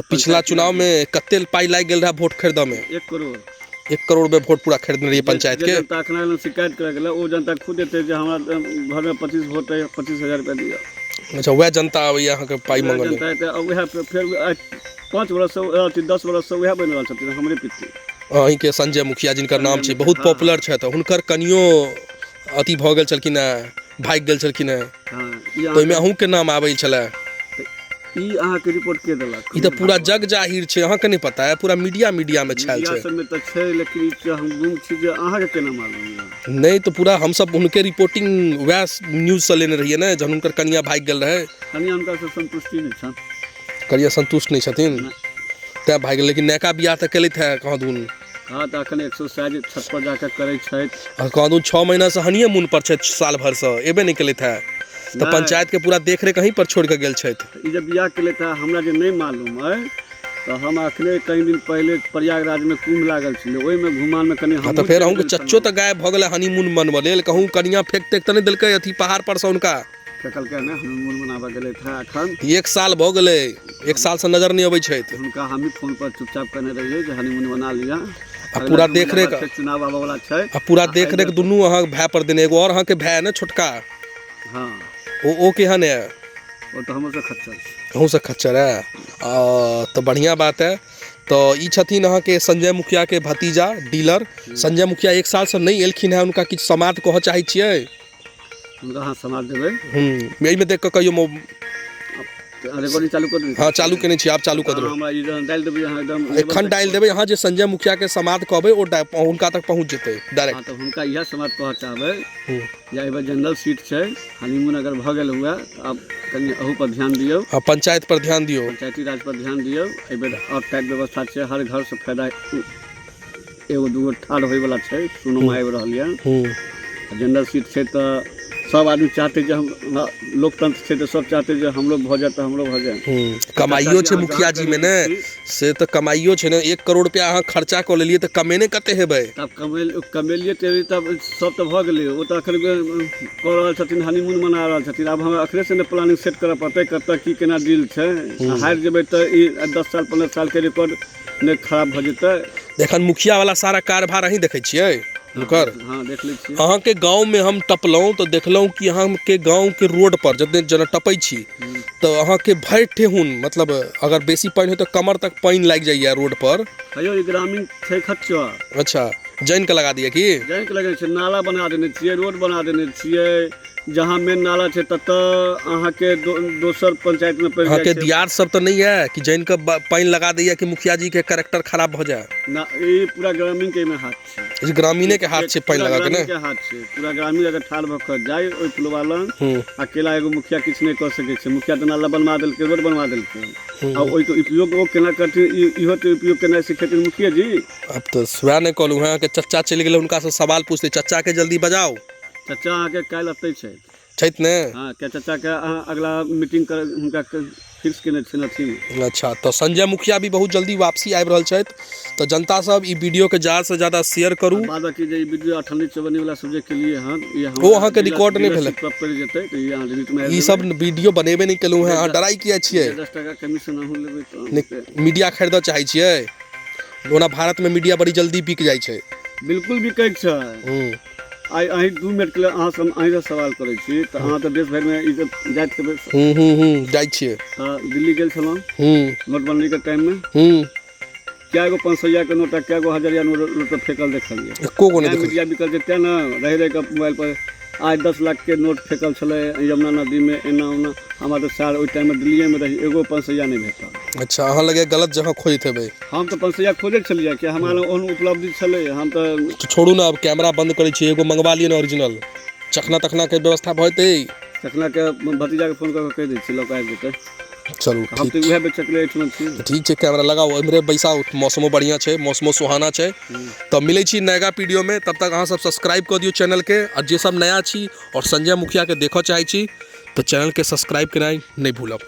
पिछला चुनाव में कते पाई लाग गेल रहा वोट खरीद में? 1 करोड़ में वोट पूरा खरीदने रही पंचायत के। जनता शिकायत कर गेल वो जनता खुद एते जे हमरा घर में 25 वोट है 25,000 रुपया दिया। अच्छा वह जनता यहाँ के पाई मंगल वह फिर 5 वर्ष से 10 वर्ष से वह बन रहल छथिन हमरे पिछे अहीं के संजय मुखिया जिनकर नाम छै बहुत पॉपुलर छै त हुनकर कनियो अति भ गेल छलखिन भाग गेल छलखिन तो में अहूँ के नाम आबै छले ई अहाँ के रिपोर्ट के देलक? ई तो पूरा जग जाहिर छै अहाँ के नहीं पता है पूरा मीडिया में छायल छै सब में त छै लेकिन ई हम गुम छी जे अहाँ के केना मालूम नहीं तो पूरा हम सब उनके रिपोर्टिंग वह न्यूज से लेने रहिए ना जब उनकर कनिया भाग गेल रहे। कनिया उनका से संतुष्टि नहीं छन कनिया संतुष्ट नहीं छथिन तै भाग गेल लेकिन नैका बियाह त केलैथ है कहाँ दून हाँ तो अखन एक्सरसाइज छत पर जाकर करे छै कहाँ दून 6 महीना से हनिए मुन पर छै साल भर से एबे नहीं केलैथ है तो पंचायत के पूरा देख रेख कहीं पर छोड़ के गेल छै। ई जब बियाह केले था हमरा जे नहीं मालूम है तो हम अखने कई दिन पहले प्रयागराज में कुंभ लागल छले ओई में घुमान में कनी हम तो फिर हम चच्चो त गायब भ गेल हनीमून मनबे लेल कहूं कनिया फेंक त नहीं देलकै अथी पहाड़ पर से उनका फेकल के ना हनीमून मनाबा गेले था अखन 1 साल भ गेले 1 साल से नजर नहीं अबै छै उनका हम ही फोन पर चुपचाप करने रहिए जे हनीमून बना लिया पूरा देख रेख चुनाव आबा वाला छै पूरा देख रेख दुनू अहाँ भाई पर देने एगो और अहाँ के भाई है ना छोटका हां ओ केहन है? वो तो हमसे खच्चर अहूँ से खच्चर है तो बढ़िया बात है। तो ई छथिन अहाँ के संजय मुखिया के भतीजा डीलर संजय मुखिया 1 साल से नहीं एलखिन है उनका किछ समाद कह चाहे छियै? उनका हाँ समाद देबै यही में देख के कहियो रिकॉर्डिंग चालू कर दे हाँ चालू केने छी आप चालू कर दो हमरा ई डाल देबै अहाँ एकदम एखन डाल देबै अहाँ जे संजय मुखिया के समाद कहबै ओ उनका तक पहुंच जेतै डायरेक्ट। हां तो हुनका यह समाद कह चाहबै या एबे जनरल सीट छै हनीमून अगर भ गेल हुआ अब कनी अहू पर ध्यान दियौ हां पंचायत पर ध्यान दियौ पंचायती राज पर ध्यान दियौ एबे और टाइट व्यवस्था छै हर घर से फायदा एगो दूगो ठाड़ होय वाला छै सुनो में आबि रहल या जनरल सीट छै तो सब आदमी चाहते जे हम लोकतंत्र छै तो सब चाहते जे हम लोग भ जाए तो हम लोग भ जाए कमाइयो छै मुखिया जी में ने से तो कमाइयो छै ने 1 करोड़ रुपया अहाँ खर्चा क लेलिए त कमेने कते हेबै तब कमेलिए तब सब तो भ गेलै ओ त अखन क रहल छथिन हनीमून मना रहल छथिन अब हम अखने से ने प्लानिंग सेट करऽ पड़तै कतऽ की केना डील छै हारि जेबै त ई 10 साल 15 साल के रिकॉर्ड ने खराब भ जेतै। एखन मुखिया वाला सारा कारभार अहीं देखै छियै हुनकर? हाँ देख लै छियै अहाँ के गांव में हम टपलौं तो देखलौं कि अहाँ के गांव के रोड पर जते जना टपै छी तो अहाँ के भरि ठेहुन मतलब अगर बेसी पानी हो तो कमर तक पानी लाग जाइए रोड पर। कहियो ई ग्रामीण छै खच्चर अच्छा जैन के लगा दिए कि जैन के लगे छै नाला बना देने छियै रोड बना देने छियै जहाँ मेन नाला छै तत अहाँ के दोसर पंचायत में पड़ जाय छै। दियार सब तो नहीं है कि जैन के पानी लगा दिया कि मुखिया जी के कैरेक्टर खराब हो जाए ना ई पूरा ग्रामीण के में हाथ छै इस ग्रामीणे के हाथ से पानी लगा के ना के हाथ छै पूरा ग्रामीण अगर ठाड़ भख जाय ओइ पुलवाला अकेला एगो मुखिया किछ नहीं कर सके छै मुखिया तो नाला बनवा देलकै रोड बनवा देलकै आ ओइ के उपयोग ओ केना करथिन इहो तो उपयोग केना सिखेथिन मुखिया जी। अब तो स्वयं ने कहलू हां के चच्चा चलि गेलै उनका से सवाल पूछते चच्चा के जल्दी बजाओ चच्चा अहाँ के काल्हि अतै छै ने हां के चच्चा के अगला मीटिंग कर हुनका फिक्स केने छै नथी। अच्छा तो संजय मुखिया भी बहुत जल्दी वापसी आबि रहल छथि तो जनता सब ई वीडियो के ज्यादा से ज्यादा शेयर करू। बाद बाकी जे ई वीडियो 58-54 वाला सब्जेक्ट के लिए हन ये हम वो अहाँ के रिकॉर्ड नहीं भेलै पड़ जेतै तो ये अहाँ डिलीट में ई सब वीडियो बनेबे नहीं केलू है अहाँ डराई किया छियै 10 टका कमीशन अहू लेबै तो मीडिया खरीद चाहे छियै ओना भारत में मीडिया बड़ी जल्दी बिक जाय छै बिल्कुल बिकै छै। आई अहीं 2 मिनट के लिए अहाँ सब अहीं से सवाल करै छी त अहाँ त देश भर में ई जाइत के जाय छियै दिल्ली गेल छलौ नोटबंदी के टाइम में क्या गो 500 के नोट क्या गो 1000 नोट फेकल देखलिए एको गो नहीं मीडिया बिकल जेते ना रह के मोबाइल पर आज 10 लाख के नोट फेकल छले यमुना नदी में एना ओना हमरा तो सार ओइ टाइम में दिल्ली में रही एगो 500 नहीं भेटल। अच्छा अहाँ लगे गलत जगह खोजत हेबै हम तो 500 खोजे छलिए कि हमरा ओहन उपलब्धि छले हम तो छोड़ू ना अब कैमरा बंद करै छी एगो मंगवा लियो ना ओरिजिनल चखना तखना के व्यवस्था भइतै चखना के भतीजा के फोन करके कह दै छी लोग आबि जेतै। चलू हम तो उहे बेचकले छी ठीक छै कैमरा लगाओ इमरे बैसाओ मौसमो बढ़िया छै मौसमो सुहाना छै तो मिलै छी नया वीडियो में तब तक अहाँ सब सब्सक्राइब कर दियो चैनल के और जे सब नया छी और संजय मुखिया के देखो चाहे छी तो चैनल के सब्सक्राइब करनाइ नहीं भूलब।